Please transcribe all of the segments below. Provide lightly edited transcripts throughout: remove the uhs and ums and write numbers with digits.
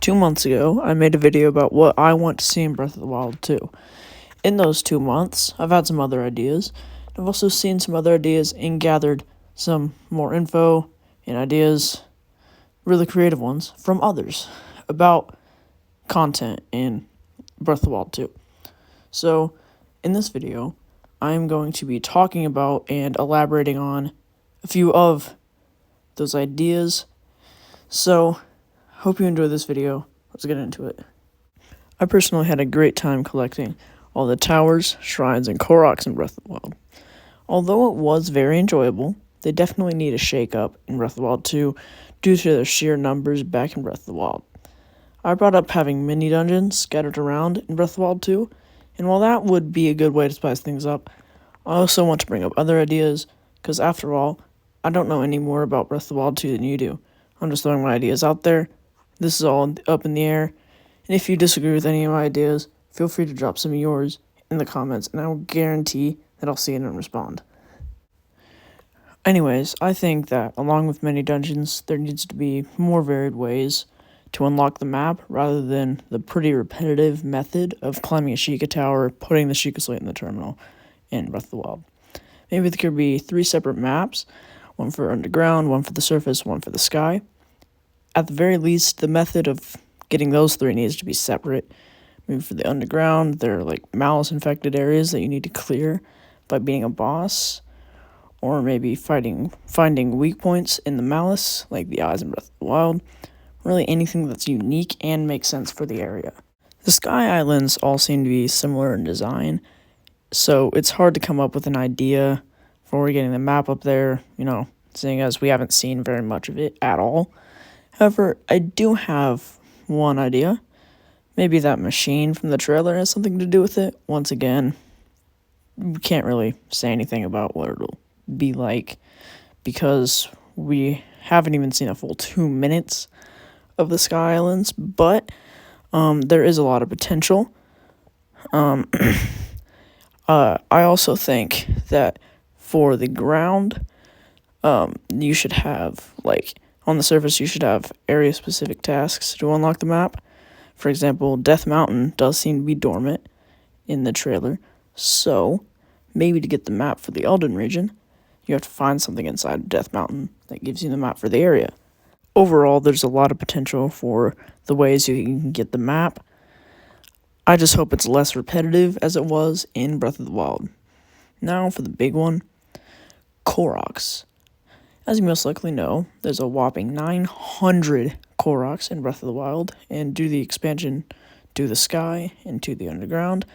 2 months ago, I made a video about what I want to see in Breath of the Wild 2. In those 2 months, I've had some other ideas. I've also seen some other ideas and gathered some more info and ideas, really creative ones, from others about content in Breath of the Wild 2. So, in this video, I'm going to be talking about and elaborating on a few of those ideas. So, hope you enjoy this video. Let's get into it. I personally had a great time collecting all the towers, shrines, and Clorox in Breath of the Wild. Although it was very enjoyable, they definitely need a shake-up in Breath of the Wild 2 due to their sheer numbers back in Breath of the Wild. I brought up having mini dungeons scattered around in Breath of the Wild 2, and while that would be a good way to spice things up, I also want to bring up other ideas, because after all, I don't know any more about Breath of the Wild 2 than you do. I'm just throwing my ideas out there. This is all up in the air, and if you disagree with any of my ideas, feel free to drop some of yours in the comments, and I will guarantee that I'll see it and respond. Anyways, I think that along with many dungeons, there needs to be more varied ways to unlock the map rather than the pretty repetitive method of climbing a Sheikah tower, putting the Sheikah slate in the terminal in Breath of the Wild. Maybe there could be 3 separate maps, one for underground, one for the surface, one for the sky. At the very least, the method of getting those 3 needs to be separate. Maybe for the underground, there are like malice-infected areas that you need to clear by beating a boss, or maybe finding weak points in the malice, like the eyes in Breath of the Wild. Really anything that's unique and makes sense for the area. The Sky Islands all seem to be similar in design, so it's hard to come up with an idea for getting the map up there, seeing as we haven't seen very much of it at all. However, I do have one idea. Maybe that machine from the trailer has something to do with it. Once again, we can't really say anything about what it'll be like because we haven't even seen a full 2 minutes of the Sky Islands, but there is a lot of potential. I also think that for the ground, you should have, on the surface, you should have area-specific tasks to unlock the map. For example, Death Mountain does seem to be dormant in the trailer, so maybe to get the map for the Elden region, you have to find something inside of Death Mountain that gives you the map for the area. Overall, there's a lot of potential for the ways you can get the map. I just hope it's less repetitive as it was in Breath of the Wild. Now for the big one, Clorox. As you most likely know, there's a whopping 900 Clorox in Breath of the Wild, and due to the expansion to the sky and to the underground,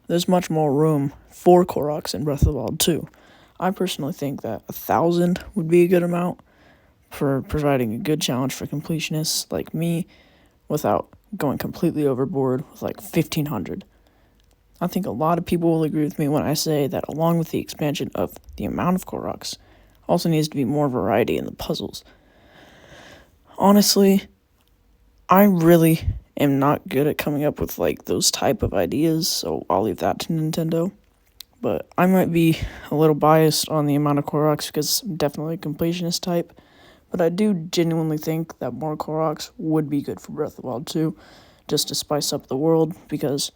there's much more room for Clorox in Breath of the Wild 2. I personally think that 1,000 would be a good amount for providing a good challenge for completionists like me without going completely overboard with 1,500. I think a lot of people will agree with me when I say that along with the expansion of the amount of Clorox, also needs to be more variety in the puzzles. Honestly, I really am not good at coming up with those type of ideas, so I'll leave that to Nintendo. But I might be a little biased on the amount of Clorox because I'm definitely a completionist type. But I do genuinely think that more Clorox would be good for Breath of the Wild 2, just to spice up the world, because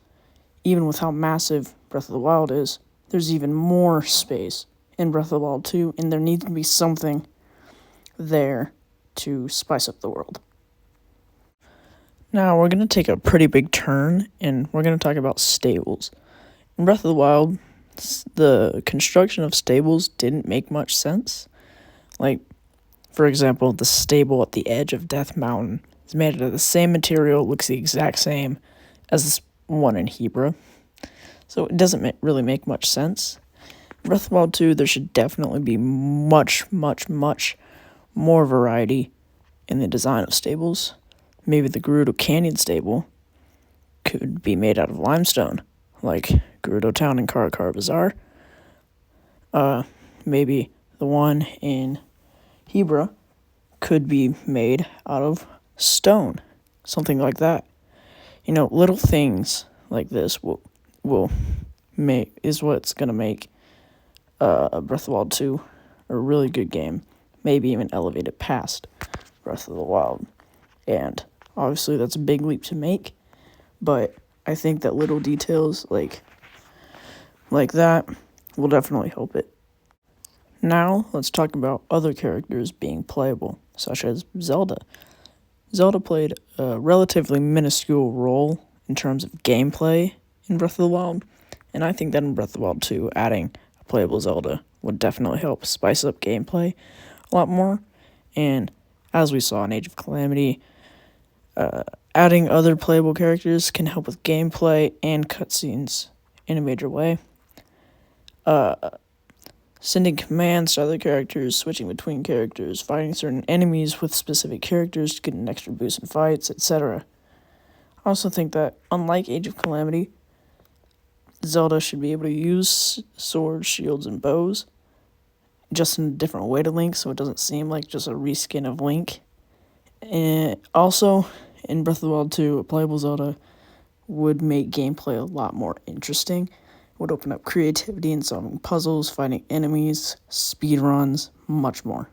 even with how massive Breath of the Wild is, there's even more space in Breath of the Wild 2, and there needs to be something there to spice up the world. Now, we're going to take a pretty big turn, and we're going to talk about stables. In Breath of the Wild, the construction of stables didn't make much sense. For example, the stable at the edge of Death Mountain is made out of the same material, looks the exact same as this one in Hebra. So it doesn't really make much sense. In Breath of the Wild 2, there should definitely be much, much, much more variety in the design of stables. Maybe the Gerudo Canyon stable could be made out of limestone, like Gerudo Town and Karakara Bazaar. Maybe the one in Hebra could be made out of stone, something like that. Little things like this is what's gonna make Breath of the Wild 2 a really good game. Maybe even elevate it past Breath of the Wild. And Obviously, that's a big leap to make, but I think that little details like that will definitely help it. Now, let's talk about other characters being playable, such as Zelda. Zelda played a relatively minuscule role in terms of gameplay in Breath of the Wild, and I think that in Breath of the Wild 2, adding a playable Zelda would definitely help spice up gameplay a lot more. And as we saw in Age of Calamity, adding other playable characters can help with gameplay and cutscenes in a major way. Sending commands to other characters, switching between characters, fighting certain enemies with specific characters to get an extra boost in fights, etc. I also think that, unlike Age of Calamity, Zelda should be able to use swords, shields, and bows, just in a different way to Link, so it doesn't seem like just a reskin of Link. And also, in Breath of the Wild 2, a playable Zelda would make gameplay a lot more interesting. Would open up creativity in solving puzzles, fighting enemies, speedruns, much more.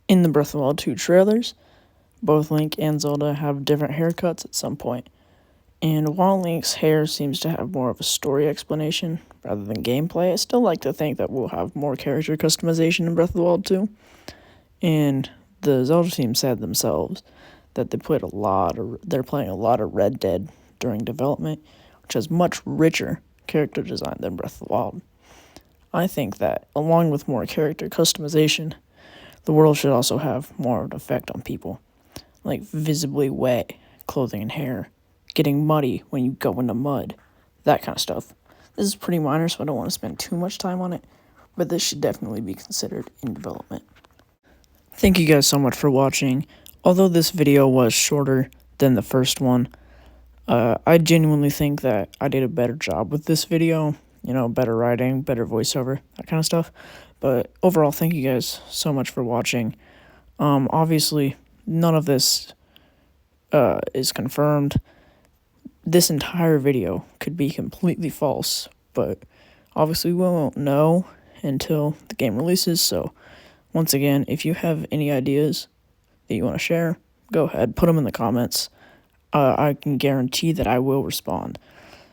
In the Breath of the Wild 2 trailers, both Link and Zelda have different haircuts at some point. And while Link's hair seems to have more of a story explanation rather than gameplay, I still like to think that we'll have more character customization in Breath of the Wild 2. And the Zelda team said themselves that they're playing a lot of Red Dead during development, which has much richer character design than Breath of the Wild. I think that, along with more character customization, the world should also have more of an effect on people, like visibly wet clothing and hair, getting muddy when you go into mud, that kind of stuff. This is pretty minor, so I don't want to spend too much time on it, but this should definitely be considered in development. Thank you guys so much for watching. Although this video was shorter than the first one, I genuinely think that I did a better job with this video, better writing, better voiceover, that kind of stuff. But overall, thank you guys so much for watching. Obviously, none of this is confirmed. This entire video could be completely false, but obviously we won't know until the game releases. So once again, if you have any ideas that you want to share, go ahead, put them in the comments. I can guarantee that I will respond.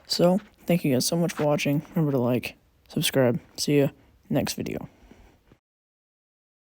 So, thank you guys so much for watching. Remember to like, subscribe. See ya next video.